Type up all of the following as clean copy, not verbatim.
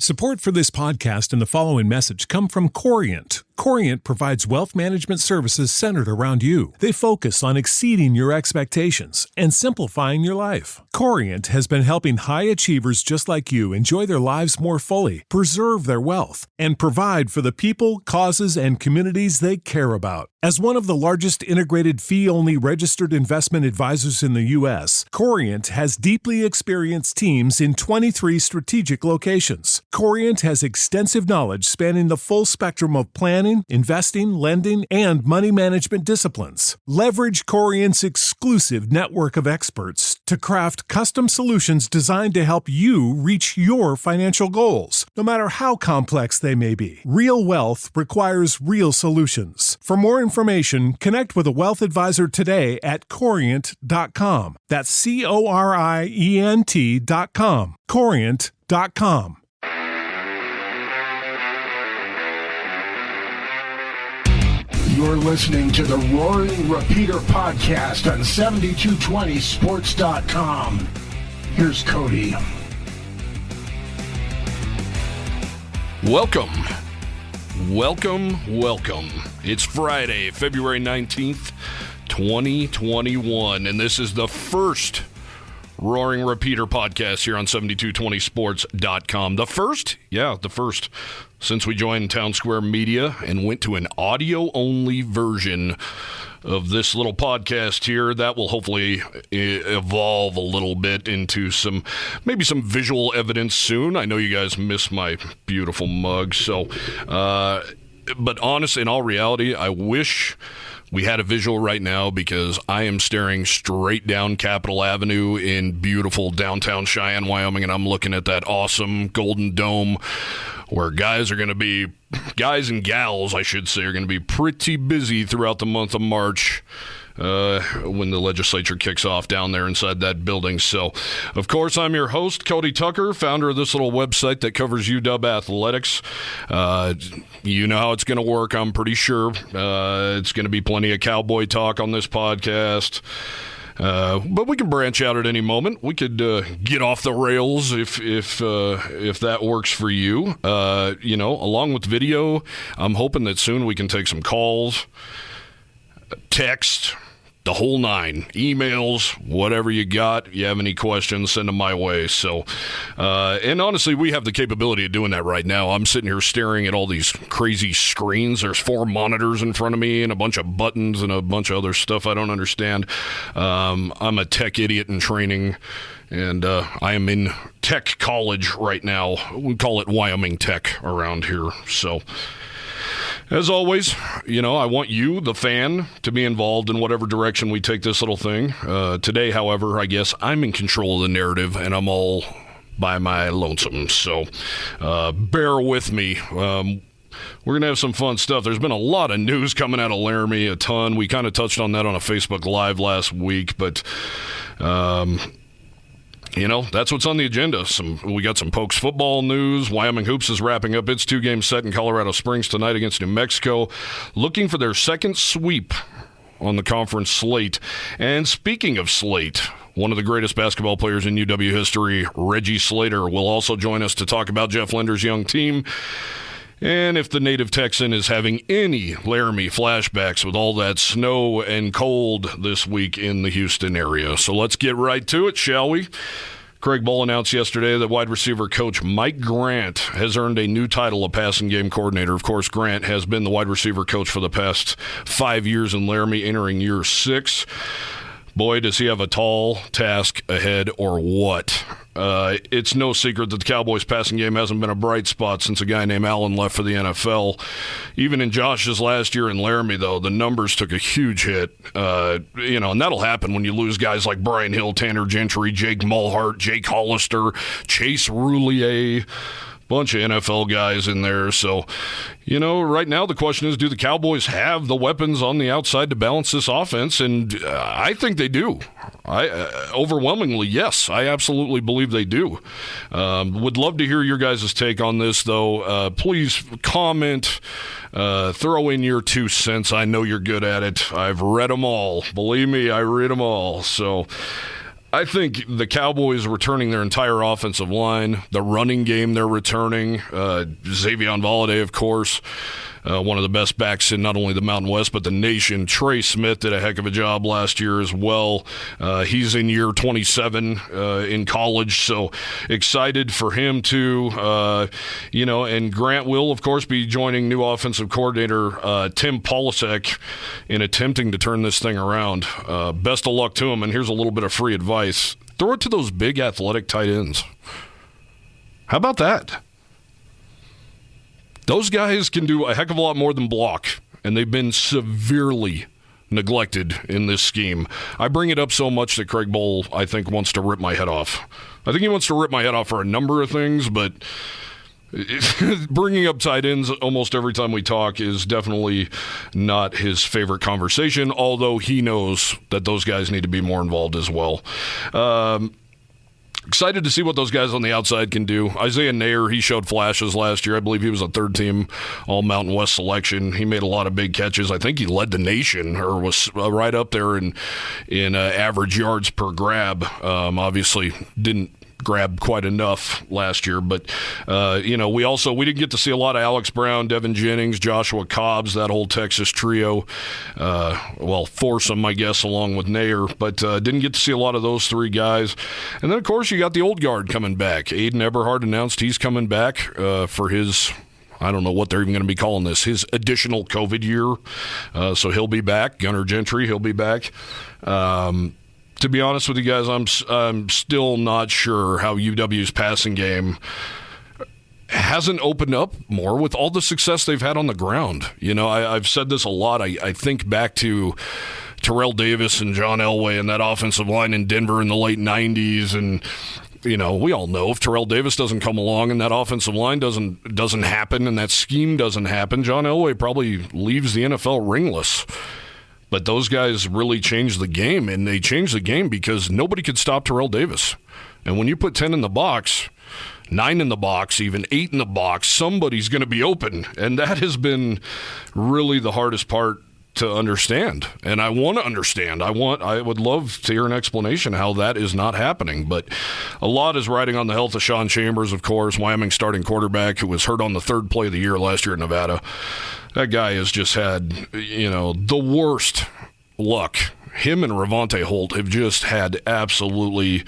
Support for this podcast and the following message come from Corient. Corient provides wealth management services centered around you. They focus on exceeding your expectations and simplifying your life. Corient has been helping high achievers just like you enjoy their lives more fully, preserve their wealth, and provide for the people, causes, and communities they care about. As one of the largest integrated fee-only registered investment advisors in the U.S., Corient has deeply experienced teams in 23 strategic locations. Corient has extensive knowledge spanning the full spectrum of planning, investing, lending, and money management disciplines. Leverage Corient's exclusive network of experts to craft custom solutions designed to help you reach your financial goals, no matter how complex they may be. Real wealth requires real solutions. For more information, connect with a wealth advisor today at Corient.com. That's Corient.com. Corient.com. You're listening to the Roaring Repeater podcast on 7220sports.com. Here's Cody. Welcome. It's Friday, February 19th, 2021, and this is the first Roaring Repeater podcast here on 7220sports.com. The first? Yeah, the first since we joined Town Square Media and went to an audio-only version of this little podcast here. That will hopefully evolve a little bit into maybe some visual evidence soon. I know you guys miss my beautiful mug. So, but honestly, in all reality, I wish we had a visual right now because I am staring straight down Capitol Avenue in beautiful downtown Cheyenne, Wyoming, and I'm looking at that awesome Golden Dome where guys and gals, I should say, are going to be pretty busy throughout the month of March when the legislature kicks off down there inside that building. So, of course, I'm your host, Cody Tucker, founder of this little website that covers UW athletics. You know how it's going to work, I'm pretty sure. It's going to be plenty of cowboy talk on this podcast. But we can branch out at any moment. We could get off the rails if that works for you. Along with video, I'm hoping that soon we can take some calls, text, the whole nine, emails, whatever you got. You have any questions, send them my way. So, and honestly, we have the capability of doing that right now. I'm sitting here staring at all these crazy screens. There's 4 monitors in front of me and a bunch of buttons and a bunch of other stuff I don't understand. I'm a tech idiot in training, and I am in tech college right now. We call it Wyoming Tech around here. So, as always, I want you, the fan, to be involved in whatever direction we take this little thing. Today, however, I guess I'm in control of the narrative, and I'm all by my lonesome. So bear with me. We're going to have some fun stuff. There's been a lot of news coming out of Laramie, a ton. We kind of touched on that on a Facebook Live last week, but that's what's on the agenda. We got some Pokes football news. Wyoming Hoops is wrapping up its 2-game set in Colorado Springs tonight against New Mexico, looking for their second sweep on the conference slate. And speaking of slate, one of the greatest basketball players in UW history, Reggie Slater, will also join us to talk about Jeff Linder's young team. And if the native Texan is having any Laramie flashbacks with all that snow and cold this week in the Houston area. So let's get right to it, shall we? Craig Bull announced yesterday that wide receiver coach Mike Grant has earned a new title of passing game coordinator. Of course, Grant has been the wide receiver coach for the past 5 years in Laramie, entering year 6. Boy, does he have a tall task ahead or what? It's no secret that the Cowboys' passing game hasn't been a bright spot since a guy named Allen left for the NFL. Even in Josh's last year in Laramie, though, the numbers took a huge hit. And that'll happen when you lose guys like Brian Hill, Tanner Gentry, Jake Mulhart, Jake Hollister, Chase Roulier, bunch of NFL guys in there. So, right now the question is, do the Cowboys have the weapons on the outside to balance this offense? And I think they do. Overwhelmingly, yes. I absolutely believe they do. Would love to hear your guys' take on this, though. Please comment, throw in your 2 cents. I know you're good at it. I've read them all. Believe me, I read them all. So I think the Cowboys returning their entire offensive line, the running game they're returning, Xavier Valladay, of course, one of the best backs in not only the Mountain West but the nation. Trey Smith did a heck of a job last year as well. He's in year 27 in college, so excited for him too. And Grant will, of course, be joining new offensive coordinator Tim Polasek in attempting to turn this thing around. Best of luck to him, and here's a little bit of free advice. Throw it to those big athletic tight ends. How about that? Those guys can do a heck of a lot more than block, and they've been severely neglected in this scheme. I bring it up so much that Craig Bohl, I think, wants to rip my head off. I think he wants to rip my head off for a number of things, but bringing up tight ends almost every time we talk is definitely not his favorite conversation, although he knows that those guys need to be more involved as well. Excited to see what those guys on the outside can do. Isaiah Nair, he showed flashes last year. I believe he was a third-team All-Mountain West selection. He made a lot of big catches. I think he led the nation, or was right up there in average yards per grab. Obviously didn't grab quite enough last year, but we didn't get to see a lot of Alex Brown, Devin Jennings, Joshua Cobbs, that whole Texas trio, foursome, I guess, along with Nair, but didn't get to see a lot of those three guys. And then, of course, you got the old guard coming back. Aiden Eberhard announced he's coming back for his, I don't know what they're even going to be calling this, his additional COVID year. So he'll be back. Gunnar Gentry, he'll be back. To be honest with you guys, I'm still not sure how UW's passing game hasn't opened up more with all the success they've had on the ground. I've said this a lot. I think back to Terrell Davis and John Elway and that offensive line in Denver in the late 90s, and we all know if Terrell Davis doesn't come along and that offensive line doesn't happen and that scheme doesn't happen, John Elway probably leaves the NFL ringless. But those guys really changed the game, and they changed the game because nobody could stop Terrell Davis. And when you put 10 in the box, 9 in the box, even 8 in the box, somebody's going to be open. And that has been really the hardest part to understand. And I want to understand. I would love to hear an explanation how that is not happening. But a lot is riding on the health of Sean Chambers, of course, Wyoming starting quarterback, who was hurt on the third play of the year last year in Nevada. That guy has just had, the worst luck. Him and Ravonte Holt have just had absolutely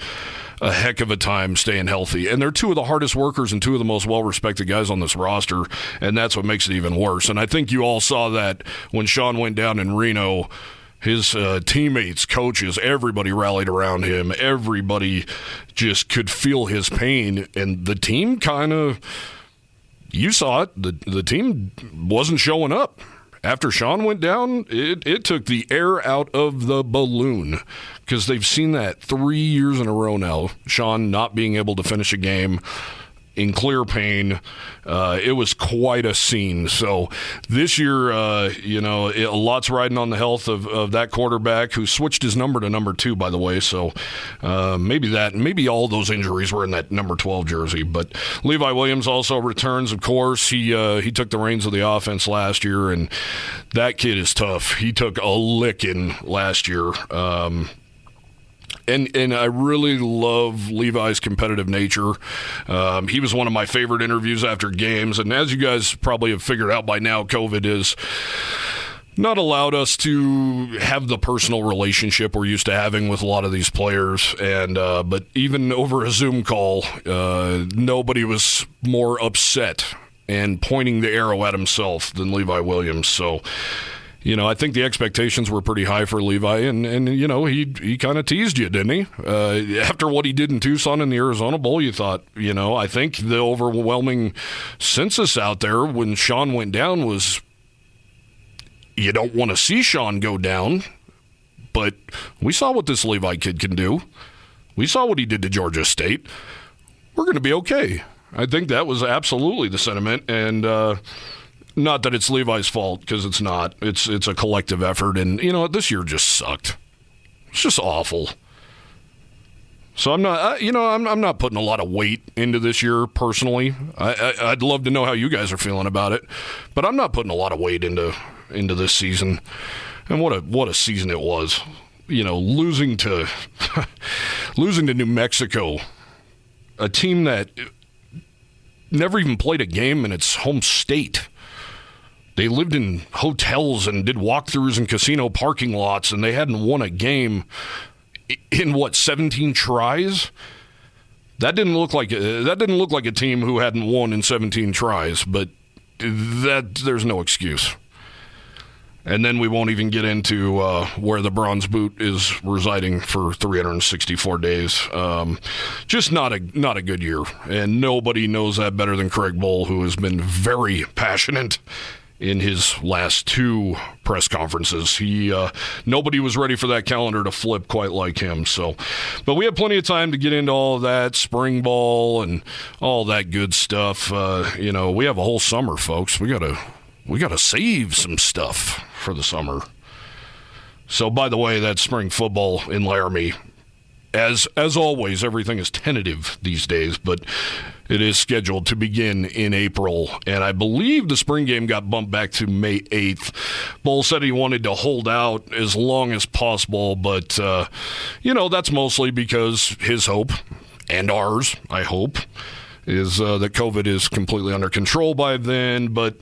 a heck of a time staying healthy. And they're two of the hardest workers and two of the most well-respected guys on this roster, and that's what makes it even worse. And I think you all saw that when Sean went down in Reno. His teammates, coaches, everybody rallied around him. Everybody just could feel his pain, and the team kind of... You saw it. The team wasn't showing up. After Sean went down, it took the air out of the balloon because they've seen that 3 years in a row now, Sean not being able to finish a game in clear pain. It was quite a scene. So this year, a lot's riding on the health of that quarterback who switched his number to number 2, by the way. So maybe all those injuries were in that number 12 jersey. But Levi Williams also returns, of course. He took the reins of the offense last year, and that kid is tough. He took a licking last year. And I really love Levi's competitive nature. He was one of my favorite interviews after games. And as you guys probably have figured out by now, COVID is not allowed us to have the personal relationship we're used to having with a lot of these players. And but even over a Zoom call, nobody was more upset and pointing the arrow at himself than Levi Williams. So, I think the expectations were pretty high for Levi, and he kind of teased you, didn't he? After what he did in Tucson in the Arizona Bowl, you thought, I think the overwhelming census out there when Sean went down was you don't want to see Sean go down, but we saw what this Levi kid can do. We saw what he did to Georgia State. We're going to be okay. I think that was absolutely the sentiment, and not that it's Levi's fault, because it's not. It's a collective effort, and this year just sucked. It's just awful. So I'm not, I'm not putting a lot of weight into this year personally. I'd love to know how you guys are feeling about it, but I'm not putting a lot of weight into this season. And what a season it was. Losing to losing to New Mexico, a team that never even played a game in its home state. They lived in hotels and did walkthroughs in casino parking lots, and they hadn't won a game in 17 tries. That didn't look like a team who hadn't won in 17 tries, but there's no excuse. And then we won't even get into where the Bronze Boot is residing for 364 days. Just not a good year, and nobody knows that better than Craig Bull, who has been very passionate in his last two press conferences. Nobody was ready for that calendar to flip quite like him. But we have plenty of time to get into all of that, spring ball and all that good stuff. We have a whole summer, folks. We gotta save some stuff for the summer. So, by the way, that's spring football in Laramie. As always, everything is tentative these days, but it is scheduled to begin in April, and I believe the spring game got bumped back to May 8th. Bull said he wanted to hold out as long as possible, but, that's mostly because his hope, and ours, I hope, is that COVID is completely under control by then. But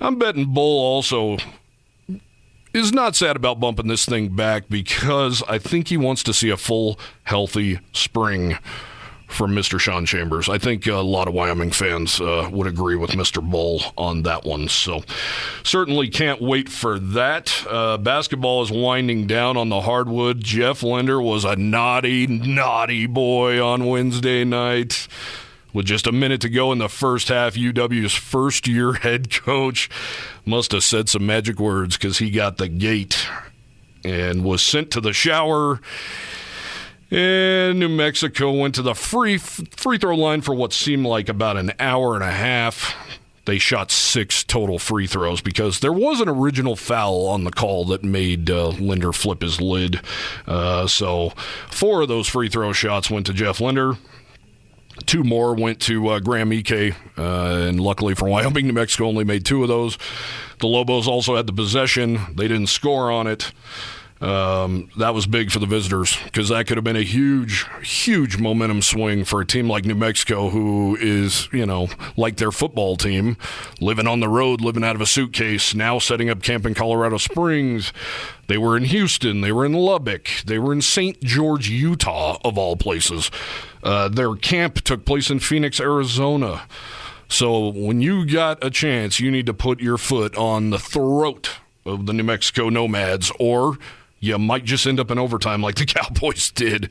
I'm betting Bull also is not sad about bumping this thing back, because I think he wants to see a full, healthy spring from Mr. Sean Chambers. I think a lot of Wyoming fans would agree with Mr. Bull on that one. So certainly can't wait for that. Basketball is winding down on the hardwood. Jeff Linder was a naughty, naughty boy on Wednesday night. With just a minute to go in the first half, UW's first-year head coach must have said some magic words, because he got the gate and was sent to the shower. And New Mexico went to the free throw line for what seemed like about an hour and a half. They shot 6 total free throws, because there was an original foul on the call that made Linder flip his lid. So 4 of those free throw shots went to Jeff Linder. 2 more went to Graham Ike, and luckily for Wyoming, New Mexico only made 2 of those. The Lobos also had the possession. They didn't score on it. That was big for the visitors, because that could have been a huge, huge momentum swing for a team like New Mexico, who is, like their football team, living on the road, living out of a suitcase, now setting up camp in Colorado Springs. They were in Houston. They were in Lubbock. They were in St. George, Utah, of all places. Their camp took place in Phoenix, Arizona. So when you got a chance, you need to put your foot on the throat of the New Mexico Nomads, or you might just end up in overtime like the Cowboys did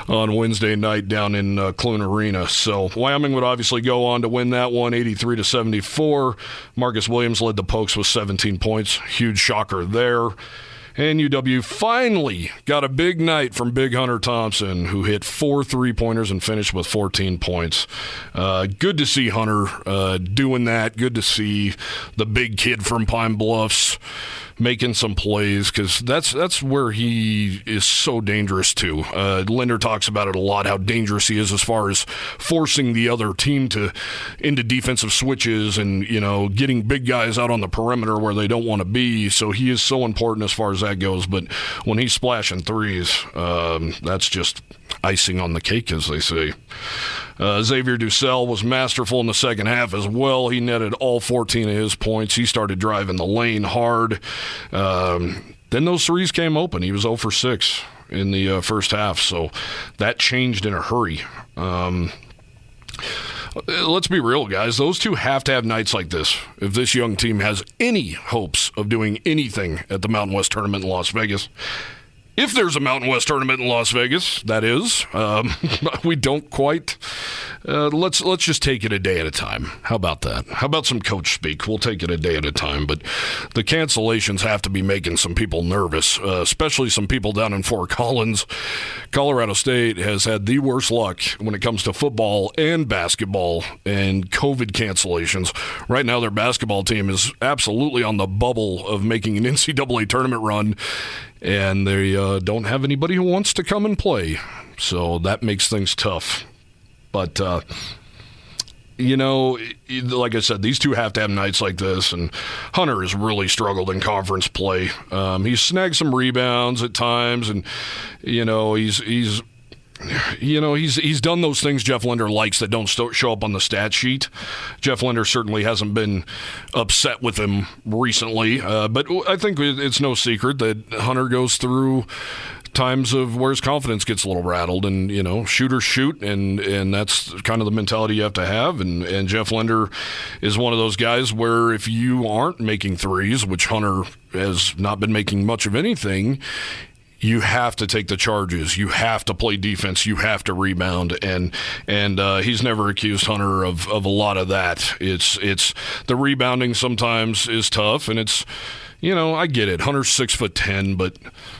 on Wednesday night down in Clune Arena. So Wyoming would obviously go on to win that one, 83-74. Marcus Williams led the Pokes with 17 points. Huge shocker there. And UW finally got a big night from Big Hunter Thompson, who hit 4 3-pointers and finished with 14 points. Good to see Hunter doing that. Good to see the big kid from Pine Bluffs making some plays, because that's where he is so dangerous too. Linder talks about it a lot, how dangerous he is as far as forcing the other team into defensive switches and getting big guys out on the perimeter where they don't want to be. So he is so important as far as that goes. But when he's splashing threes, that's just icing on the cake, as they say. Xavier Dussel was masterful in the second half as well. He netted all 14 of his points. He started driving the lane hard. Then those threes came open. He was 0 for 6 in the first half, so that changed in a hurry. Let's be real, guys. Those two have to have nights like this if this young team has any hopes of doing anything at the Mountain West Tournament in Las Vegas. If there's a Mountain West Tournament in Las Vegas, that is. We don't quite. Let's just take it a day at a time. How about that? How about some coach speak? We'll take it a day at a time. But the cancellations have to be making some people nervous, especially some people down in Fort Collins. Colorado State has had the worst luck when it comes to football and basketball and COVID cancellations. Right now, their basketball team is absolutely on the bubble of making an NCAA tournament run, and they don't have anybody who wants to come and play. So that makes things tough. But, like I said, these two have to have nights like this, and Hunter has really struggled in conference play. He's snagged some rebounds at times, and, he's He's done those things Jeff Linder likes that don't show up on the stat sheet. Jeff Linder certainly hasn't been upset with him recently, but I think it's no secret that Hunter goes through times of where his confidence gets a little rattled, and shooters shoot, and that's kind of the mentality you have to have. And Jeff Linder is one of those guys where if you aren't making threes, which Hunter has not been making much of anything, you have to take the charges. You have to play defense. You have to rebound, and he's never accused Hunter of a lot of that. It's the rebounding sometimes is tough, and it's I get it. Hunter's 6'10", but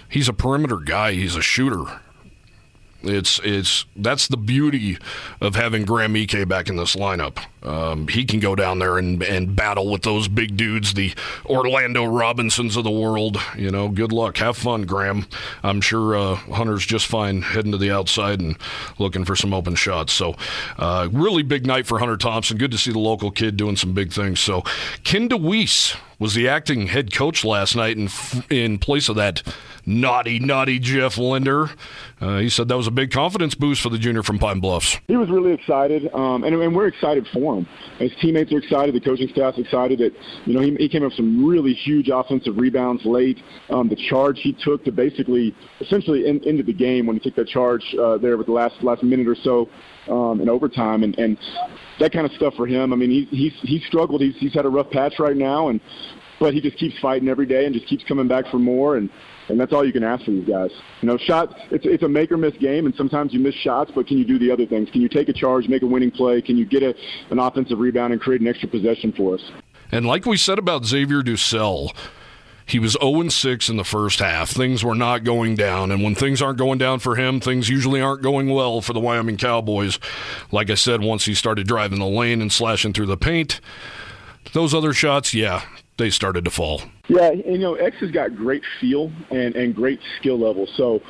he's a perimeter guy. He's a shooter. That's the beauty of having Graham Ike back in this lineup. He can go down there and battle with those big dudes, the Orlando Robinsons of the world. Good luck. Have fun, Graham. I'm sure Hunter's just fine heading to the outside and looking for some open shots. So really big night for Hunter Thompson. Good to see the local kid doing some big things. So Ken DeWeese was the acting head coach last night in place of that naughty Jeff Linder. He said that was a big confidence boost for the junior from Pine Bluffs. He was really excited, and we're excited for him. His teammates are excited. The coaching staff's excited that he came up with some really huge offensive rebounds late. The charge he took to essentially into the game when he took that charge there with the last minute or so in overtime, and that kind of stuff for him. I mean, he's struggled. He's had a rough patch right now, but he just keeps fighting every day and just keeps coming back for more, and that's all you can ask for these guys. Shots, it's a make or miss game, and sometimes you miss shots, but can you do the other things? Can you take a charge, make a winning play? Can you get an offensive rebound and create an extra possession for us? And like we said about Xavier Dussel, he was 0-6 in the first half. Things were not going down, and when things aren't going down for him, things usually aren't going well for the Wyoming Cowboys. Like I said, once he started driving the lane and slashing through the paint, those other shots, they started to fall. Yeah, X has got great feel and great skill level. So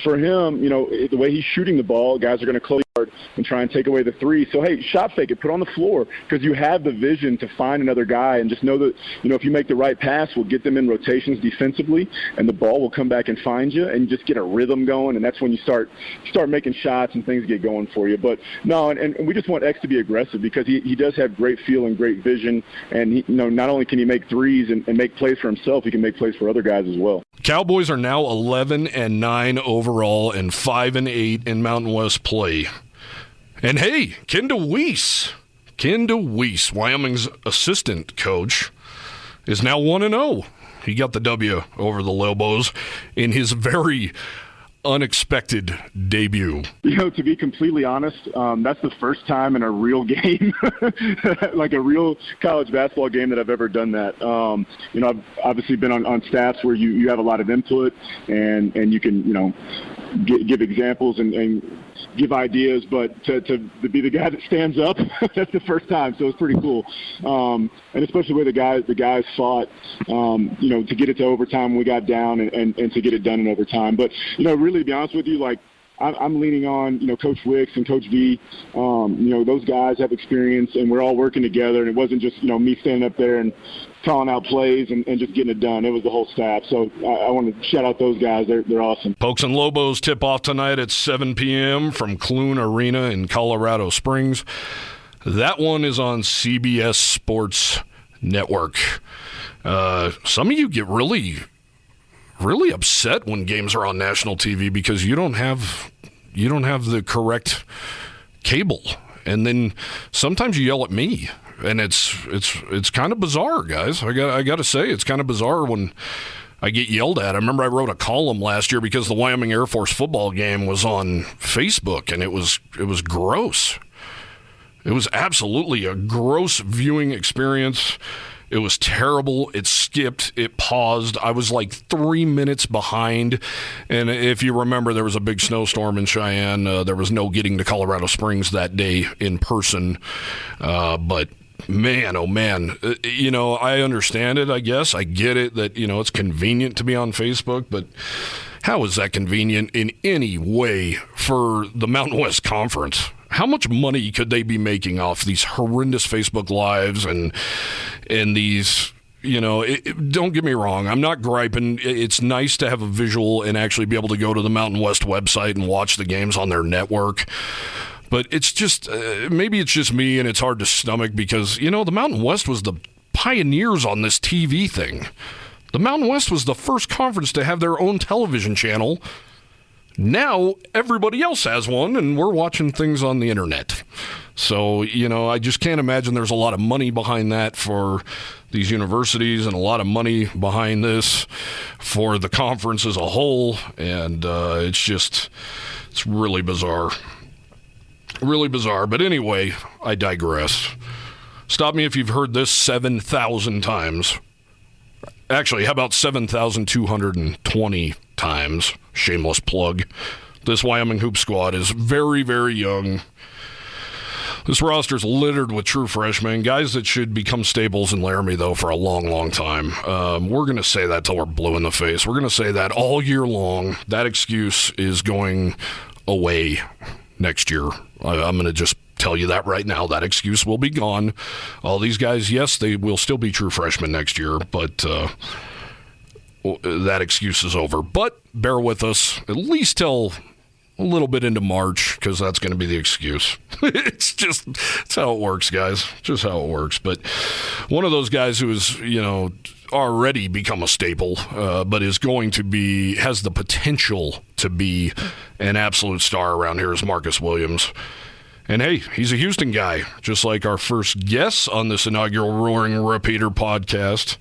for him, the way he's shooting the ball, guys are going to close hard and try and take away the three. So, hey, shot fake it, put on the floor, because you have the vision to find another guy and just know that, if you make the right pass, we'll get them in rotations defensively, and the ball will come back and find you, and you just get a rhythm going, and that's when you start making shots and things get going for you. But, no, and we just want X to be aggressive because he does have great feel and great vision, and, not only can he make threes and make plays for himself, he can make plays for other guys as well. Cowboys are now 11-9 overall and 5-8 in Mountain West play. And hey, Ken DeWeese, Wyoming's assistant coach, is now 1-0. He got the W over the Lobos in his very unexpected debut. To be completely honest, that's the first time in a real game, like a real college basketball game, that I've ever done that. I've obviously been on staffs where you have a lot of input and you can, give examples and give ideas, but to be the guy that stands up, that's the first time. So it's pretty cool. And especially where the guys fought, to get it to overtime when we got down and to get it done in overtime. But, really to be honest with you, I'm leaning on, Coach Wicks and Coach V. Those guys have experience, and we're all working together. And it wasn't just, me standing up there and calling out plays and just getting it done. It was the whole staff. So I want to shout out those guys. They're awesome. Pokes and Lobos tip off tonight at 7 p.m. from Clune Arena in Colorado Springs. That one is on CBS Sports Network. Some of you get really upset when games are on national TV because you don't have the correct cable, and then sometimes you yell at me, and it's kind of bizarre, guys. I got to say, it's kind of bizarre when I get yelled at. I remember I wrote a column last year because the Wyoming Air Force football game was on Facebook, and it was gross. It was absolutely a gross viewing experience. It was terrible. It skipped. It paused. I was like 3 minutes behind. And if you remember, there was a big snowstorm in Cheyenne. There was no getting to Colorado Springs that day in person. But man, oh man, I understand it, I guess. I get it that, it's convenient to be on Facebook, but how is that convenient in any way for the Mountain West Conference? How much money could they be making off these horrendous Facebook Lives and these, don't get me wrong. I'm not griping. It's nice to have a visual and actually be able to go to the Mountain West website and watch the games on their network. But it's just, maybe it's just me and it's hard to stomach because, the Mountain West was the pioneers on this TV thing. The Mountain West was the first conference to have their own television channel. Now everybody else has one, and we're watching things on the internet. So, I just can't imagine there's a lot of money behind that for these universities and a lot of money behind this for the conference as a whole. And it's really bizarre. Really bizarre. But anyway, I digress. Stop me if you've heard this 7,000 times. Actually, how about 7,220 times? Shameless plug. This Wyoming Hoop squad is very, very young. This roster's littered with true freshmen, guys that should become staples in Laramie, though, for a long, long time. We're going to say that till we're blue in the face. We're going to say that all year long. That excuse is going away next year. I'm going to just tell you that right now. That excuse will be gone. All these guys, yes, they will still be true freshmen next year, but that excuse is over. But bear with us at least till a little bit into March, because that's going to be the excuse. It's how it works, guys. Just how it works. But one of those guys who is, already become a staple, but is going to be, has the potential to be an absolute star around here is Marcus Williams. And hey, he's a Houston guy, just like our first guest on this inaugural Roaring Repeater podcast.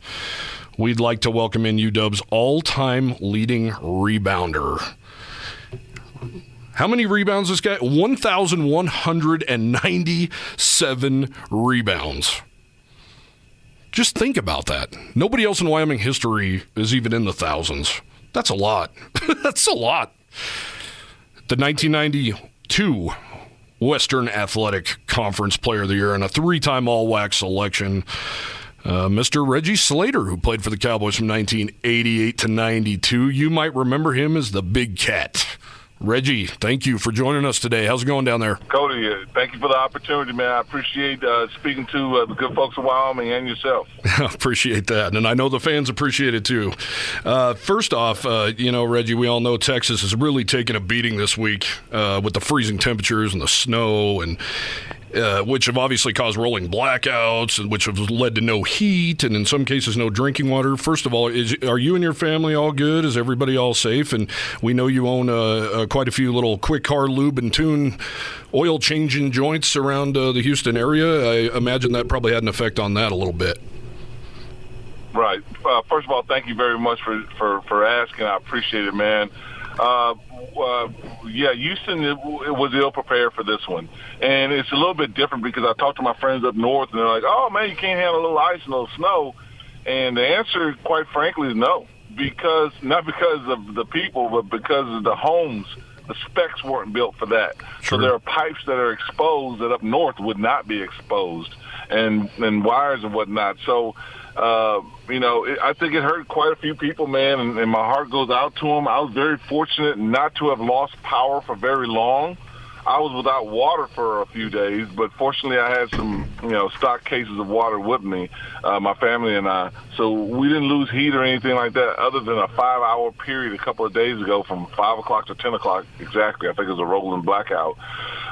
We'd like to welcome in UW's all-time leading rebounder. How many rebounds this guy? 1,197 rebounds. Just think about that. Nobody else in Wyoming history is even in the thousands. That's a lot. That's a lot. The 1992 Western Athletic Conference Player of the Year and a 3-time All-WAC selection. Mr. Reggie Slater, who played for the Cowboys from 1988 to 92. You might remember him as the Big Cat. Reggie, thank you for joining us today. How's it going down there? Cody, thank you for the opportunity, man. I appreciate speaking to the good folks of Wyoming and yourself. I appreciate that, and I know the fans appreciate it too. First off, Reggie, we all know Texas is really taking a beating this week with the freezing temperatures and the snow, and which have obviously caused rolling blackouts, and which have led to no heat, and in some cases no drinking water. First of all, are you and your family all good? Is everybody all safe? And we know you own quite a few little quick car lube and tune oil changing joints around the Houston area. I imagine that probably had an effect on that a little bit. Right. First of all, thank you very much for asking. I appreciate it, man. Houston was ill prepared for this one. And it's a little bit different because I talked to my friends up north, and they're like, oh, man, you can't handle a little ice and a little snow. And the answer, quite frankly, is no. Not because of the people, but because of the homes. The specs weren't built for that. Sure. So there are pipes that are exposed that up north would not be exposed, and wires and whatnot. So, I think it hurt quite a few people, man, and my heart goes out to them. I was very fortunate not to have lost power for very long. I was without water for a few days, but fortunately I had some, stock cases of water with me, my family and I. So we didn't lose heat or anything like that other than a 5-hour period a couple of days ago from 5 o'clock to 10 o'clock exactly. I think it was a rolling blackout.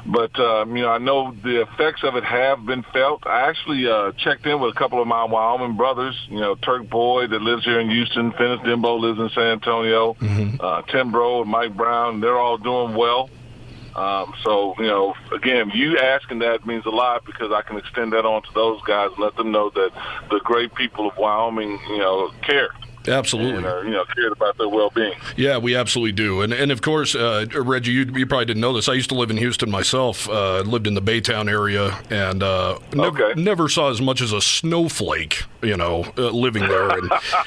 But, I know the effects of it have been felt. I actually checked in with a couple of my Wyoming brothers, Turk Boyd that lives here in Houston, Finis Dimbo lives in San Antonio, Tim Bro and Mike Brown. They're all doing well. Again, you asking that means a lot because I can extend that on to those guys and let them know that the great people of Wyoming, care. Absolutely. And cared about their well-being. Yeah, we absolutely do. And of course, Reggie, you probably didn't know this. I used to live in Houston myself. Lived in the Baytown area, and never saw as much as a snowflake, living there.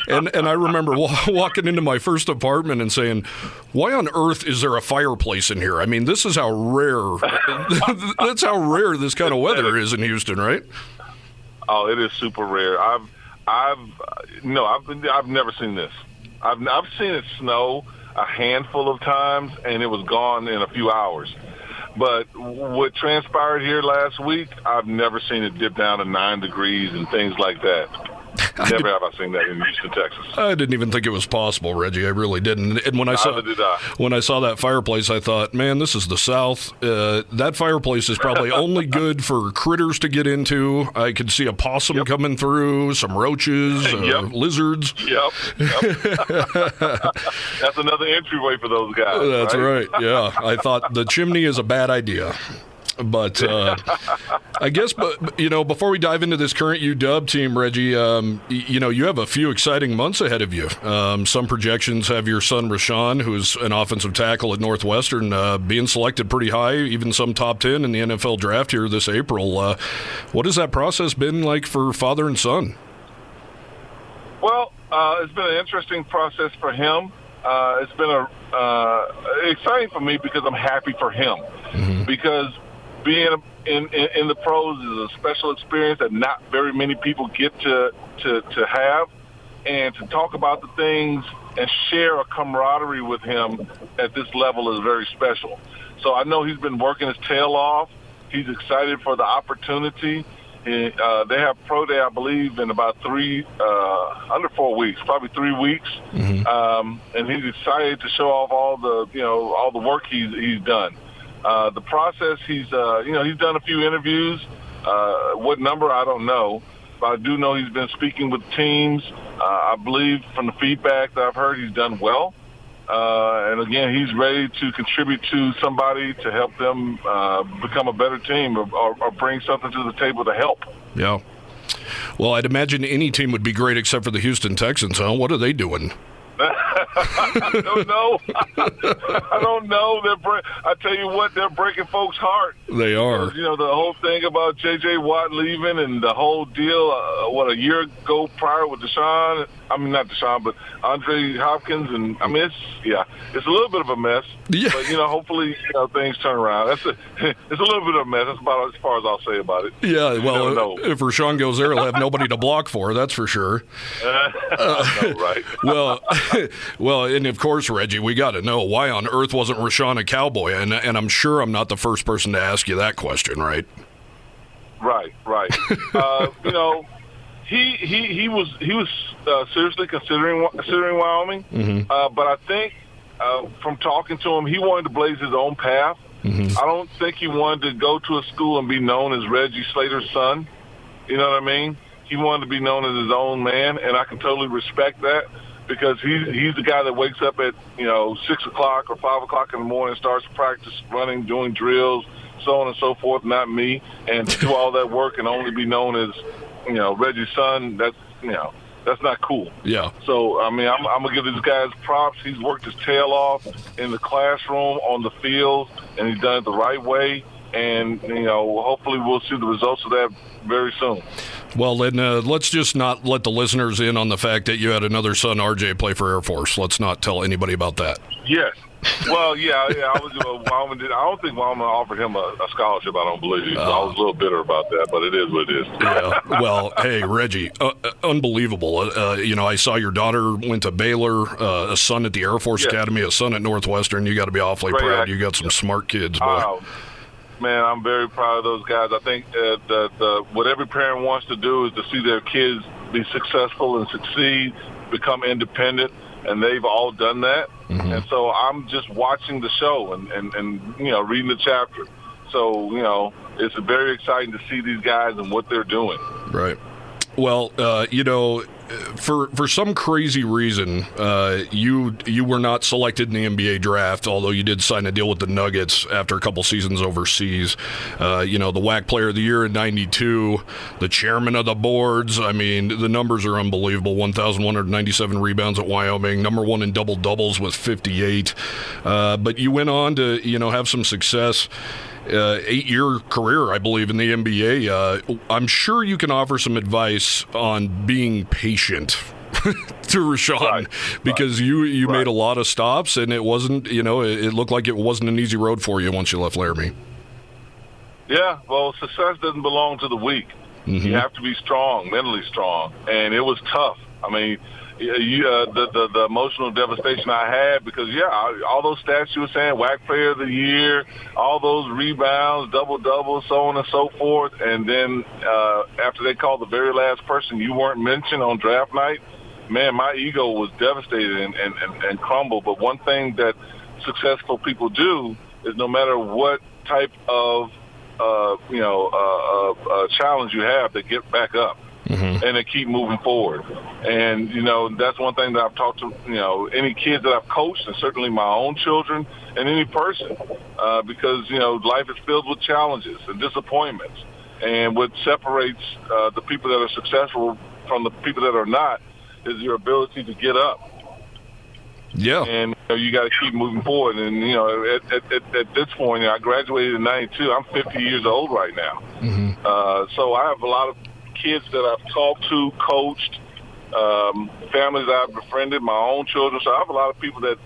And I remember walking into my first apartment and saying, why on earth is there a fireplace in here? I mean, this is how rare, that's how rare this kind of weather is in Houston, right? Oh, it is super rare. I've never seen this. I've seen it snow a handful of times, and it was gone in a few hours. But what transpired here last week, I've never seen it dip down to 9 degrees and things like that. Never have I seen that in Houston, Texas. I didn't even think it was possible, Reggie. I really didn't. And when I saw that fireplace, I thought, man, this is the South. That fireplace is probably only good for critters to get into. I could see a possum coming through, some roaches, lizards. Yep. That's another entryway for those guys. That's right. Yeah. I thought the chimney is a bad idea. But I guess, before we dive into this current UW team, Reggie, you have a few exciting months ahead of you. Some projections have your son Rashawn, who's an offensive tackle at Northwestern, being selected pretty high, even some top 10 in the NFL draft here this April. What has that process been like for father and son? Well, it's been an interesting process for him. It's been exciting for me because I'm happy for him. Mm-hmm. Because being in the pros is a special experience that not very many people get to have, and to talk about the things and share a camaraderie with him at this level is very special. So I know he's been working his tail off. He's excited for the opportunity. They have pro day, I believe, in about under 4 weeks, probably 3 weeks, and he's excited to show off all the work he's done. The process, he's done a few interviews. What number, I don't know. But I do know he's been speaking with teams. I believe from the feedback that I've heard, he's done well. And, again, he's ready to contribute to somebody to help them become a better team or bring something to the table to help. Yeah. Well, I'd imagine any team would be great except for the Houston Texans, huh? What are they doing? I don't know. I don't know. I tell you what, they're breaking folks' heart. They are. Because, the whole thing about J.J. Watt leaving and the whole deal, a year ago prior with Deshaun. I mean, not Deshaun, but Andre Hopkins. And, I mean, it's a little bit of a mess. Yeah. But, hopefully, things turn around. It's a little bit of a mess. That's about as far as I'll say about it. Yeah, well, if Rashawn goes there, he'll have nobody to block for, that's for sure. I know, right. Well, and of course, Reggie, we got to know, why on earth wasn't Rashawn a Cowboy? And I'm sure I'm not the first person to ask you that question, right? Right. He was seriously considering Wyoming, but I think from talking to him, he wanted to blaze his own path. Mm-hmm. I don't think he wanted to go to a school and be known as Reggie Slater's son. You know what I mean? He wanted to be known as his own man, and I can totally respect that. Because he's the guy that wakes up at 6 o'clock or 5 o'clock in the morning, starts practice running, doing drills, so on and so forth. Not me, and to do all that work and only be known as Reggie's son. That's not cool. Yeah. So I mean, I'm gonna give this guy props. He's worked his tail off in the classroom, on the field, and he's done it the right way. And hopefully we'll see the results of that very soon. Well, then let's just not let the listeners in on the fact that you had another son, RJ, play for Air Force. Let's not tell anybody about that. Yes. Well, yeah. I don't think Wyoming offered him a scholarship. I don't believe. I was a little bitter about that, but it is what it is. Yeah. Well, hey, Reggie, unbelievable. I saw your daughter went to Baylor, a son at the Air Force Academy, a son at Northwestern. You got to be awfully proud. You got some smart kids, boy. Man, I'm very proud of those guys. I think that what every parent wants to do is to see their kids be successful and succeed, become independent, and they've all done that. Mm-hmm. And so I'm just watching the show and reading the chapter. So, it's very exciting to see these guys and what they're doing. Right. Well, for some crazy reason, you were not selected in the NBA draft, although you did sign a deal with the Nuggets after a couple seasons overseas. The WAC Player of the Year in '92, the chairman of the boards. I mean, the numbers are unbelievable. 1,197 rebounds at Wyoming, number one in double-doubles with 58. But you went on to, have some success. 8-year career, I believe, in the NBA. I'm sure you can offer some advice on being patient to Rashawn, because you made a lot of stops, and it wasn't, it looked like it wasn't an easy road for you once you left Laramie. Yeah, well, success doesn't belong to the weak. Mm-hmm. You have to be strong, mentally strong, and it was tough. I mean, the emotional devastation I had because, all those stats you were saying, WAC Player of the Year, all those rebounds, double-doubles, so on and so forth, and then after they called the very last person you weren't mentioned on draft night, man, my ego was devastated and crumbled. But one thing that successful people do is no matter what type of challenge you have, they get back up. Mm-hmm. And they keep moving forward. And, that's one thing that I've talked to, any kids that I've coached, and certainly my own children and any person, because, life is filled with challenges and disappointments. And what separates the people that are successful from the people that are not is your ability to get up. Yeah. And you got to keep moving forward. And, at this point, I graduated in 92. I'm 50 years old right now. Mm-hmm. So I have a lot of kids that I've talked to, coached, families that I've befriended, my own children. So I have a lot of people that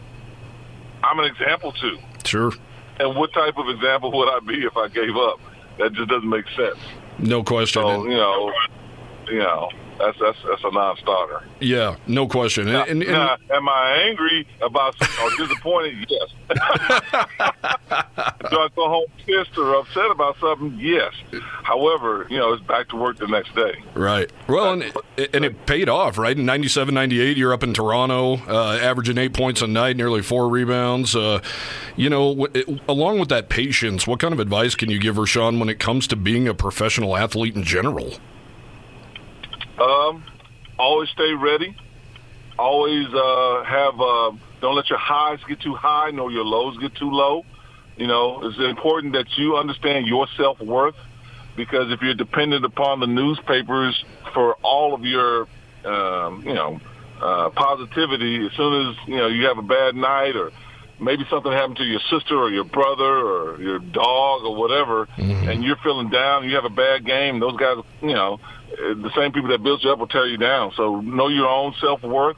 I'm an example to. Sure. And what type of example would I be if I gave up? That just doesn't make sense. No question. So, that's a non-starter. Yeah, no question. Now, am I angry about something or disappointed? Yes. Do I go home pissed or upset about something? Yes. However, it's back to work the next day. Right. Well, and it paid off, right? In 97, 98, you're up in Toronto, averaging 8 points a night, nearly 4 rebounds. Along with that patience, what kind of advice can you give Rashawn when it comes to being a professional athlete in general? Always stay ready. Always don't let your highs get too high, nor your lows get too low. It's important that you understand your self-worth, because if you're dependent upon the newspapers for all of your, positivity, as soon as, you have a bad night or maybe something happened to your sister or your brother or your dog or whatever, mm-hmm. and you're feeling down, you have a bad game, those guys, the same people that built you up will tear you down. So know your own self-worth,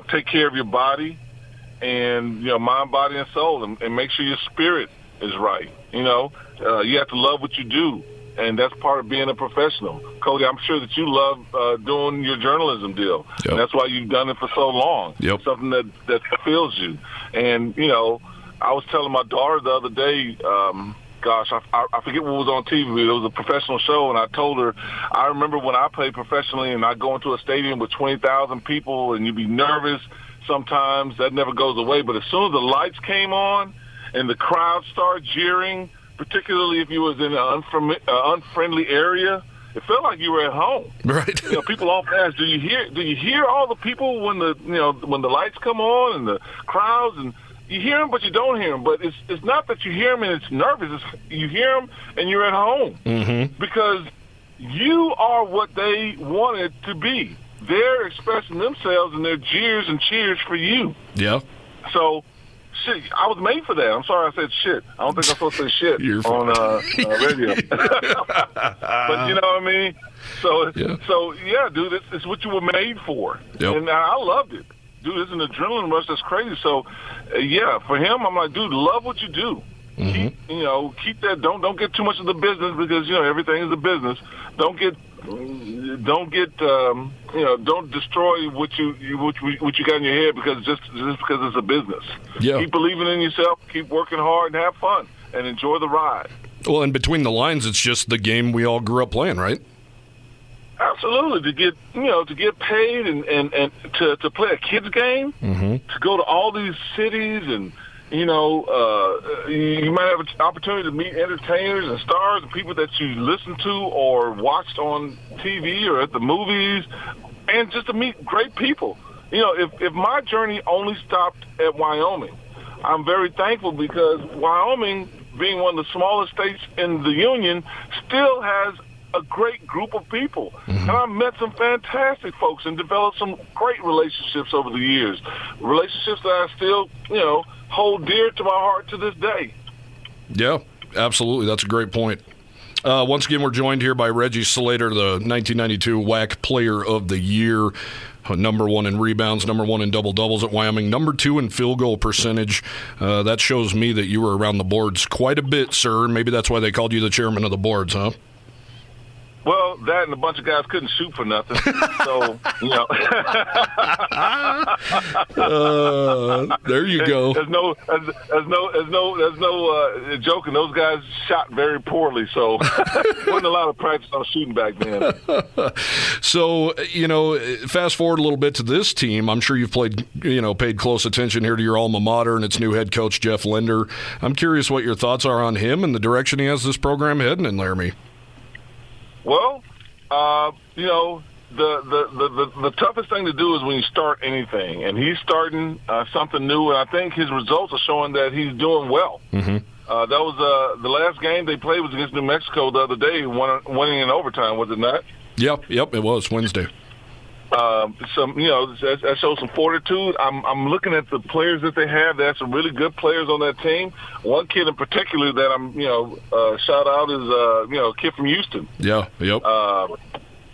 take care of your body and, mind, body, and soul, and make sure your spirit is right. You have to love what you do, and that's part of being a professional. Cody, I'm sure that you love doing your journalism deal. Yep. And that's why you've done it for so long. Yep. Something that fulfills you. And, I was telling my daughter the other day, I forget what was on TV, but it was a professional show, and I told her, I remember when I played professionally and I go into a stadium with 20,000 people and you'd be nervous sometimes. That never goes away. But as soon as the lights came on and the crowd started jeering, particularly if you was in an unfriendly area, it felt like you were at home. Right. People often ask, do you hear all the people when the lights come on and the crowds, and you hear them, but you don't hear them. But it's not that you hear them and it's nervous. You hear them and you're at home. Mm-hmm. Because you are what they wanted to be. They're expressing themselves in their jeers and cheers for you. Yeah. So, shit, I was made for that. I'm sorry I said shit. I don't think I'm supposed to say shit on radio. But you know what I mean? So dude, it's what you were made for. Yep. And I loved it. Dude, it's an adrenaline rush that's crazy. So, for him, I'm like, dude, love what you do. Mm-hmm. Keep that. Don't get too much of the business, because everything is a business. Don't destroy what you got in your head because just because it's a business. Yeah. Keep believing in yourself. Keep working hard and have fun and enjoy the ride. Well, and between the lines, it's just the game we all grew up playing, right? Absolutely. To get paid and to play a kid's game, mm-hmm. to go to all these cities and, you might have an opportunity to meet entertainers and stars and people that you listen to or watched on TV or at the movies, and just to meet great people. If my journey only stopped at Wyoming, I'm very thankful, because Wyoming, being one of the smallest states in the Union, still has a great group of people. Mm-hmm. And I met some fantastic folks and developed some great relationships over the years. Relationships that I still, hold dear to my heart to this day. Yeah, absolutely. That's a great point. Once again, we're joined here by Reggie Slater, the 1992 WAC Player of the Year. Number 1 in rebounds, number 1 in double-doubles at Wyoming, number 2 in field goal percentage. That shows me that you were around the boards quite a bit, sir. Maybe that's why they called you the chairman of the boards, huh? Well, that and a bunch of guys couldn't shoot for nothing. So, there you go. There's no joking. Those guys shot very poorly, so wasn't a lot of practice on shooting back then. So, fast forward a little bit to this team. I'm sure you've paid close attention here to your alma mater and its new head coach, Jeff Linder. I'm curious what your thoughts are on him and the direction he has this program heading in, Laramie. Well, the toughest thing to do is when you start anything, and he's starting something new, and I think his results are showing that he's doing well. Mm-hmm. That was the last game they played was against New Mexico the other day, winning in overtime, was it not? Yep, it was Wednesday. That shows some fortitude. I'm looking at the players that they have. They have some really good players on that team. One kid in particular that I'm, shout out is, a kid from Houston. Yeah, yep.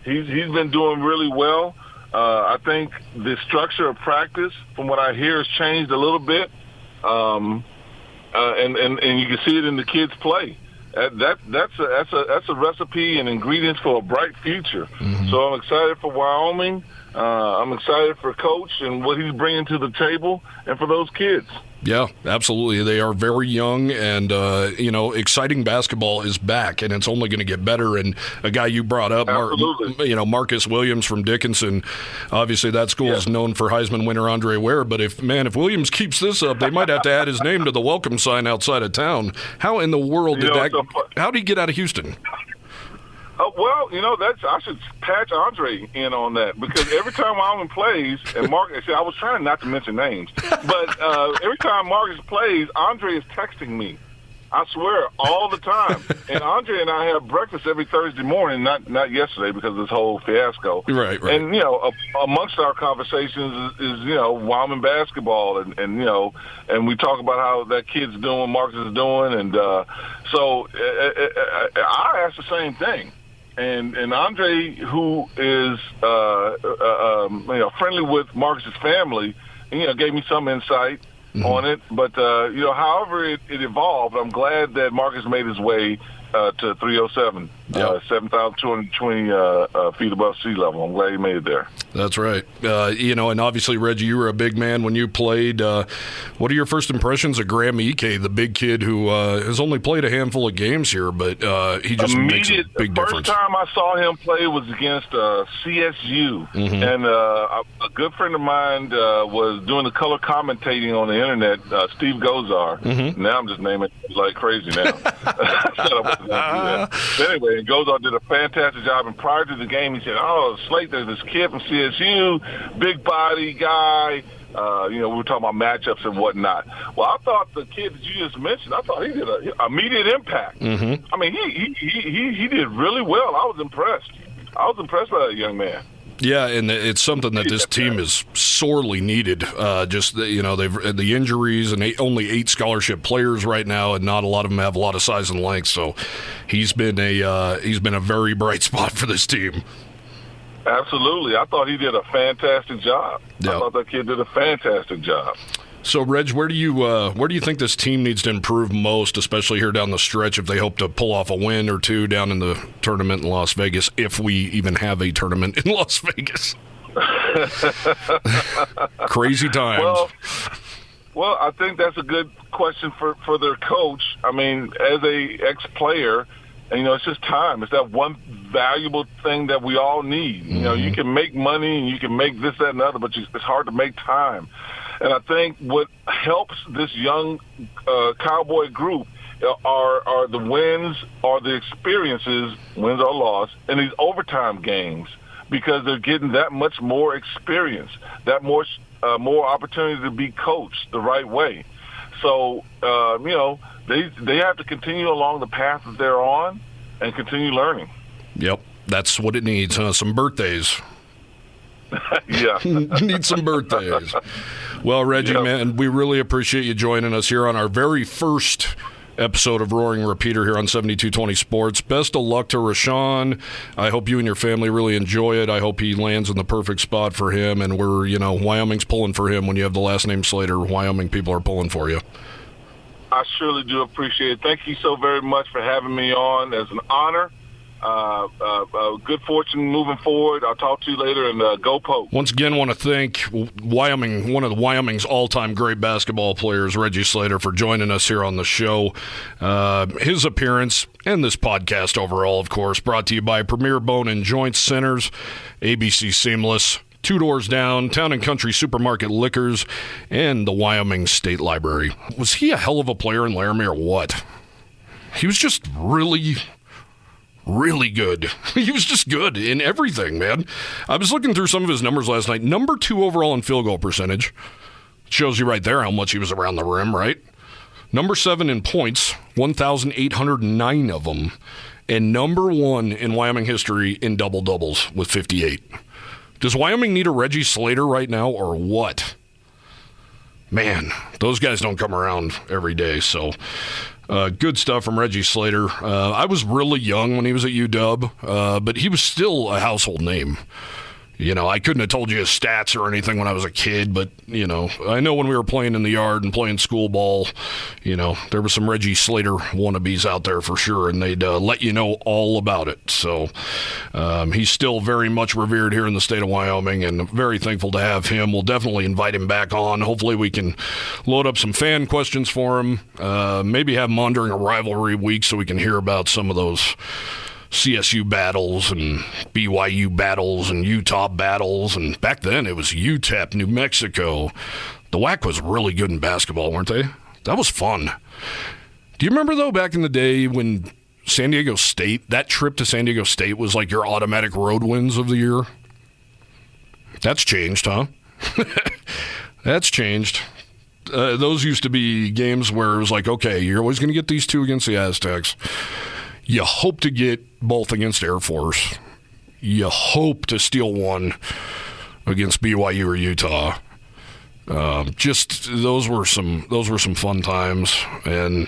He's been doing really well. I think the structure of practice, from what I hear, has changed a little bit. And you can see it in the kids' play. That's a recipe and ingredients for a bright future. Mm-hmm. So I'm excited for Wyoming. I'm excited for Coach and what he's bringing to the table, and for those kids. Yeah, absolutely. They are very young, and exciting basketball is back, and it's only going to get better. And a guy you brought up, Marcus Williams from Dickinson. Obviously, that school is known for Heisman winner Andre Ware. But if Williams keeps this up, they might have to add his name to the welcome sign outside of town. How in the world how did he get out of Houston? I should patch Andre in on that, because every time Wyoming plays, and Marcus, I was trying not to mention names, but every time Marcus plays, Andre is texting me. I swear, all the time. And Andre and I have breakfast every Thursday morning, not yesterday because of this whole fiasco. Right. And, amongst our conversations is Wyoming basketball. And we talk about how that kid's doing, what Marcus is doing. And so I asked the same thing. And Andre, who is friendly with Marcus's family, gave me some insight on it. But however it evolved, I'm glad that Marcus made his way to 307, 7,220 feet above sea level. I'm glad he made it there. That's right. And obviously, Reggie, you were a big man when you played. What are your first impressions of Graham Ike, the big kid who has only played a handful of games here, but he just makes a big difference? The first time I saw him play was against CSU, mm-hmm. and a good friend of mine was doing the color commentating on the internet, Steve Gozar. Mm-hmm. Now I'm just naming it like crazy now. Anyway, Gozar did a fantastic job, and prior to the game, he said, Slate, there's this kid from CSU, big body guy. We were talking about matchups and whatnot. Well, I thought the kid that you just mentioned, I thought he did an immediate impact. Mm-hmm. I mean, he did really well. I was impressed by that young man. Yeah, and it's something that this team is sorely needed. They've the injuries and only 8 scholarship players right now, and not a lot of them have a lot of size and length. So he's been a very bright spot for this team. Absolutely, I thought he did a fantastic job. Yep. I thought that kid did a fantastic job. So, Reg, where do you think this team needs to improve most, especially here down the stretch, if they hope to pull off a win or two down in the tournament in Las Vegas, if we even have a tournament in Las Vegas? Crazy times. Well, I think that's a good question for their coach. I mean, as a ex-player, it's just time. It's that one valuable thing that we all need. Mm-hmm. You can make money and you can make this, that, and the other, but it's hard to make time. And I think what helps this young Cowboy group are the wins or the experiences, wins or loss, in these overtime games, because they're getting that much more experience, that more opportunity to be coached the right way. So, they have to continue along the path that they're on and continue learning. Yep, that's what it needs, huh? Some birthdays. Yeah. Need some birthdays. Well, Reggie, man, we really appreciate you joining us here on our very first episode of Roaring Repeater here on 7220 Sports. Best of luck to Rashawn. I hope you and your family really enjoy it. I hope he lands in the perfect spot for him, and Wyoming's pulling for him. When you have the last name Slater, Wyoming people are pulling for you. I surely do appreciate it. Thank you so very much for having me on. It's an honor. Good fortune moving forward. I'll talk to you later, and go Pope. Once again, want to thank Wyoming, one of the Wyoming's all-time great basketball players, Reggie Slater, for joining us here on the show. His appearance and this podcast overall, of course, brought to you by Premier Bone and Joint Centers, ABC Seamless, Two Doors Down, Town and Country Supermarket Liquors, and the Wyoming State Library. Was he a hell of a player in Laramie or what? He was just really good. He was just good in everything, man. I was looking through some of his numbers last night. Number 2 overall in field goal percentage. Shows you right there how much he was around the rim, right? Number 7 in points, 1,809 of them. And number 1 in Wyoming history in double-doubles with 58. Does Wyoming need a Reggie Slater right now or what? Man, those guys don't come around every day, so... good stuff from Reggie Slater. I was really young when he was at UW, but he was still a household name. You know, I couldn't have told you his stats or anything when I was a kid, but, you know, I know when we were playing in the yard and playing school ball, you know, there were some Reggie Slater wannabes out there for sure, and they'd let you know all about it. So he's still very much revered here in the state of Wyoming, and very thankful to have him. We'll definitely invite him back on. Hopefully we can load up some fan questions for him, maybe have him on during a rivalry week so we can hear about some of those CSU battles and BYU battles and Utah battles. And back then it was UTEP, New Mexico. The WAC was really good in basketball, weren't they? That was fun. Do you remember, though, back in the day when San Diego State, that trip to San Diego State was like your automatic road wins of the year? That's changed, huh? That's changed. Those used to be games where it was like, okay, you're always going to get these 2 against the Aztecs. You hope to get both against Air Force. You hope to steal one against BYU or Utah. Just those were some fun times, and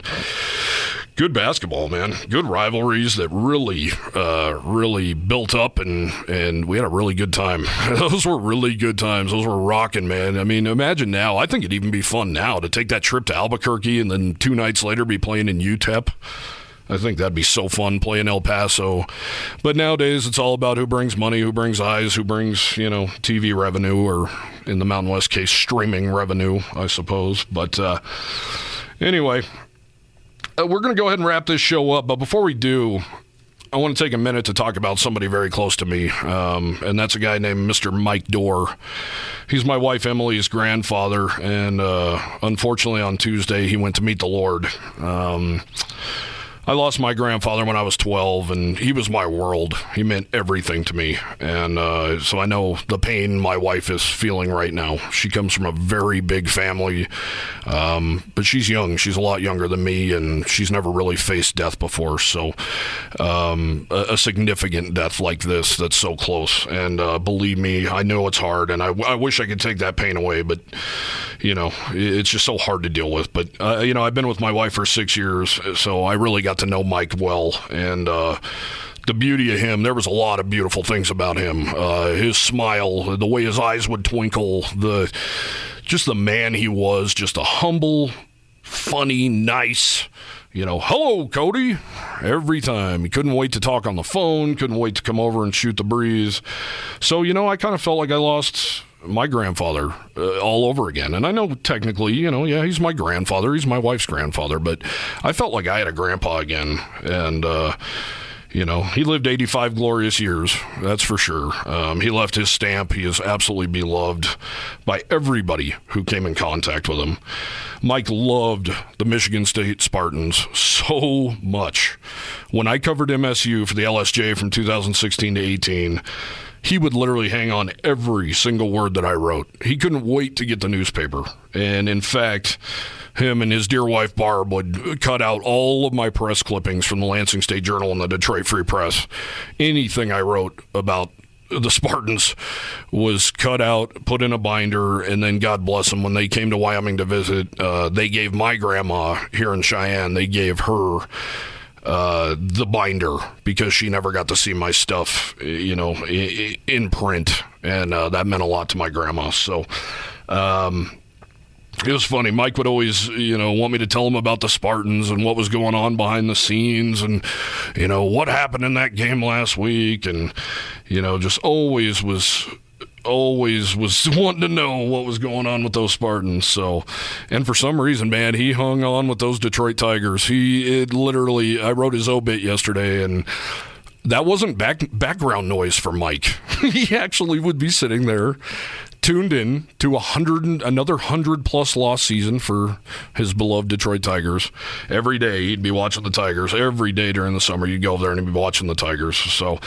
good basketball, man. Good rivalries that really built up, and we had a really good time. Those were really good times. Those were rocking, man. I mean, imagine now. I think it'd even be fun now to take that trip to Albuquerque and then 2 nights later be playing in UTEP. I think that'd be so fun playing El Paso. But nowadays, it's all about who brings money, who brings eyes, who brings, you know, TV revenue, or in the Mountain West case, streaming revenue, I suppose. But anyway, we're going to go ahead and wrap this show up. But before we do, I want to take a minute to talk about somebody very close to me, and that's a guy named Mr. Mike Dorr. He's my wife Emily's grandfather, and unfortunately on Tuesday he went to meet the Lord. I lost my grandfather when I was 12, and he was my world. He meant everything to me, and so I know the pain my wife is feeling right now. She comes from a very big family, but she's young. She's a lot younger than me, and she's never really faced death before, so a significant death like this that's so close. And believe me, I know it's hard, and I wish I could take that pain away, but, you know, it's just so hard to deal with. But, you know, I've been with my wife for 6 years, so I really got to know Mike well, and the beauty of him, there was a lot of beautiful things about him. His smile, the way his eyes would twinkle, just the man he was, just a humble, funny, nice, you know, hello, Cody, every time. He couldn't wait to talk on the phone, couldn't wait to come over and shoot the breeze. So, you know, I kind of felt like I lost my grandfather all over again. And I know technically, you know, yeah, he's my grandfather. He's my wife's grandfather. But I felt like I had a grandpa again. And, you know, he lived 85 glorious years. That's for sure. He left his stamp. He is absolutely beloved by everybody who came in contact with him. Mike loved the Michigan State Spartans so much. When I covered MSU for the LSJ from 2016 to 18, he would literally hang on every single word that I wrote. He couldn't wait to get the newspaper. And in fact, him and his dear wife Barb would cut out all of my press clippings from the Lansing State Journal and the Detroit Free Press. Anything I wrote about the Spartans was cut out, put in a binder, and then God bless them, when they came to Wyoming to visit, they gave my grandma here in Cheyenne, they gave her the binder, because she never got to see my stuff, you know, in print, and that meant a lot to my grandma. So It was funny. Mike would always, want me to tell him about the Spartans and what was going on behind the scenes and, what happened in that game last week. And, just always was wanting to know what was going on with those Spartans. So, and for some reason, man, he hung on with those Detroit Tigers. I wrote his obit yesterday, and that wasn't background noise for Mike. He actually would be sitting there tuned in to another 100-plus loss season for his beloved Detroit Tigers. Every day he'd be watching the Tigers. Every day during the summer you'd go over there and he'd be watching the Tigers. So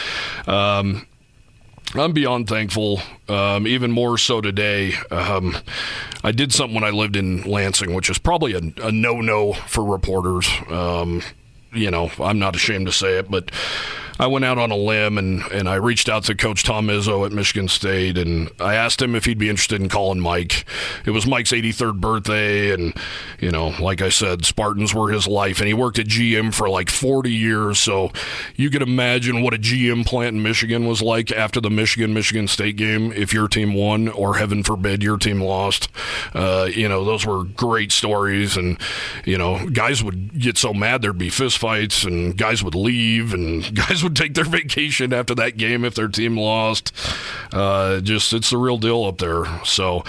I'm beyond thankful, even more so today. I did something when I lived in Lansing, which is probably a no-no for reporters. I'm not ashamed to say it, but I went out on a limb and I reached out to Coach Tom Izzo at Michigan State, and I asked him if he'd be interested in calling Mike. It was Mike's 83rd birthday, and, like I said, Spartans were his life, and he worked at GM for like 40 years, so you can imagine what a GM plant in Michigan was like after the Michigan State game if your team won, or heaven forbid your team lost. Those were great stories, and, guys would get so mad there'd be fistfights, and guys would leave, and guys would take their vacation after that game if their team lost. It's the real deal up there. So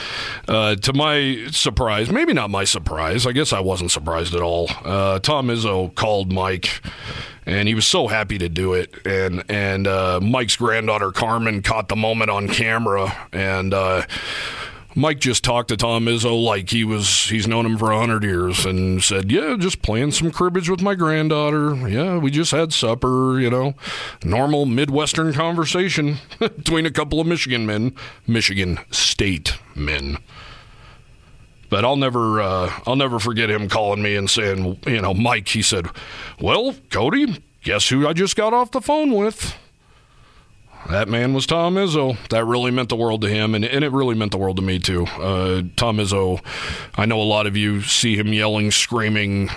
to my surprise, maybe not my surprise, I guess I wasn't surprised at all, Tom Izzo called Mike, and he was so happy to do it. And Mike's granddaughter Carmen caught the moment on camera, and Mike just talked to Tom Izzo like he's known him for 100 years and said, yeah, just playing some cribbage with my granddaughter. Yeah, we just had supper, normal Midwestern conversation between a couple of Michigan State men. But I'll never forget him calling me and saying, Mike, he said, well, Cody, guess who I just got off the phone with? That man was Tom Izzo. That really meant the world to him, and it really meant the world to me, too. Tom Izzo, I know a lot of you see him yelling, screaming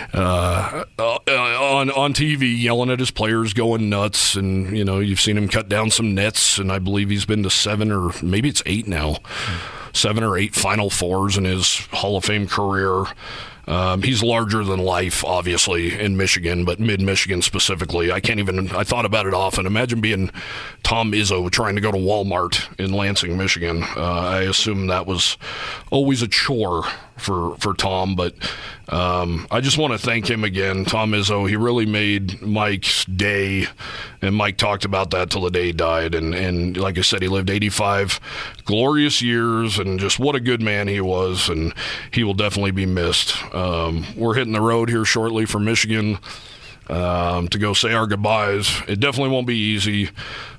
on TV, yelling at his players, going nuts, and, you've seen him cut down some nets, and I believe he's been to 7 or maybe it's 8 now, 7 or 8 Final Fours in his Hall of Fame career. He's larger than life, obviously, in Michigan, but mid-Michigan specifically. I thought about it often. Imagine being Tom Izzo trying to go to Walmart in Lansing, Michigan. I assume that was always a chore for Tom, but I just want to thank him again, Tom Izzo. He really made Mike's day, and Mike talked about that till the day he died. And like I said, he lived 85 glorious years, and just what a good man he was, and he will definitely be missed. We're hitting the road here shortly for Michigan to go say our goodbyes. It definitely won't be easy,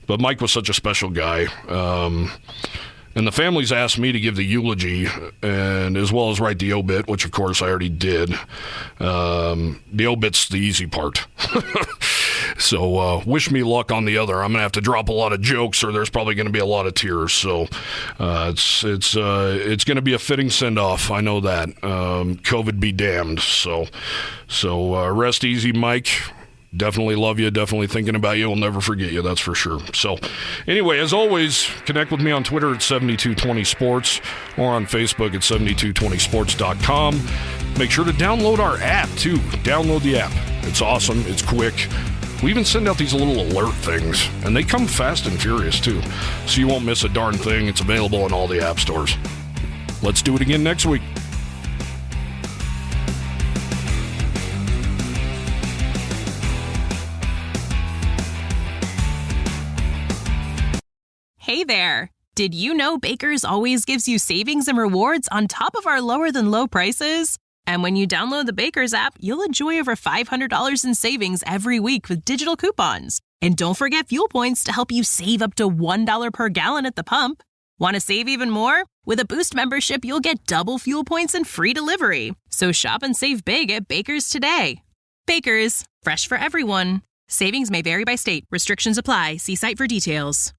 but Mike was such a special guy. And the family's asked me to give the eulogy, and as well as write the obit, which of course I already did. The obit's the easy part. So wish me luck on the other. I'm going to have to drop a lot of jokes, or there's probably going to be a lot of tears. So it's going to be a fitting send-off. I know that. COVID be damned. So rest easy, Mike. Definitely love you. Definitely thinking about you. We'll never forget you. That's for sure. So anyway, as always, connect with me on Twitter at 7220sports or on Facebook at 7220sports.com. Make sure to download our app, too. Download the app. It's awesome. It's quick. We even send out these little alert things, and they come fast and furious, too. So you won't miss a darn thing. It's available in all the app stores. Let's do it again next week. Hey there! Did you know Baker's always gives you savings and rewards on top of our lower than low prices? And when you download the Baker's app, you'll enjoy over $500 in savings every week with digital coupons. And don't forget fuel points to help you save up to $1 per gallon at the pump. Want to save even more? With a Boost membership, you'll get double fuel points and free delivery. So shop and save big at Baker's today. Baker's, fresh for everyone. Savings may vary by state. Restrictions apply. See site for details.